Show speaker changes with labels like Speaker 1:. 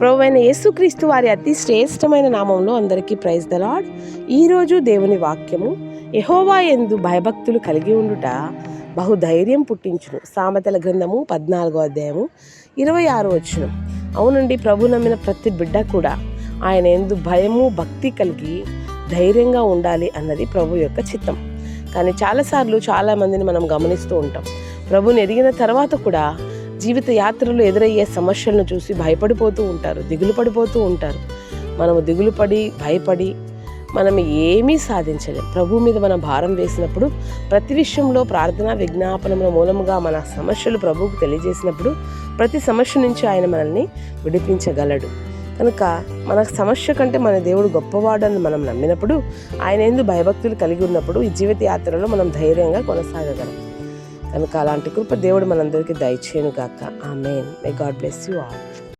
Speaker 1: ప్రభువైన యేసుక్రీస్తు వారి అతి శ్రేష్టమైన నామంలో అందరికీ ప్రైజ్ ద లార్డ్. ఈరోజు దేవుని వాక్యము, యెహోవా యందు భయభక్తులు కలిగి ఉండుట బహుధైర్యం పుట్టించును. సామెతల గ్రంథము 14వ అధ్యాయము 26వ వచనం. అవునండి, ప్రభు నమ్మిన ప్రతి బిడ్డ కూడా ఆయన యందు భయము భక్తి కలిగి ధైర్యంగా ఉండాలి అన్నది ప్రభు యొక్క చిత్తం. కానీ చాలాసార్లు చాలామందిని మనం గమనిస్తూ ఉంటాం, ప్రభుని ఎదిగిన తర్వాత కూడా జీవిత యాత్రలో ఎదురయ్యే సమస్యలను చూసి భయపడిపోతూ ఉంటారు, దిగులు పడిపోతూ ఉంటారు. మనము దిగులు పడి భయపడి మనం ఏమీ సాధించలేం. ప్రభు మీద మనం భారం వేసినప్పుడు, ప్రతి విషయంలో ప్రార్థన విజ్ఞాపనముల మూలముగా మన సమస్యలు ప్రభువుకు తెలియజేసినప్పుడు ప్రతి సమస్య నుంచి ఆయన మనల్ని విడిపించగలడు. కనుక మన సమస్య కంటే మన దేవుడు గొప్పవాడని మనం నమ్మినప్పుడు, ఆయన యందు భయభక్తులు కలిగి ఉన్నప్పుడు ఈ జీవిత యాత్రలో మనం ధైర్యంగా కొనసాగగలం. కనుక అలాంటి కృప దేవుడు మనందరికీ దయచేయును గాక. ఆమేన్. May God bless you all.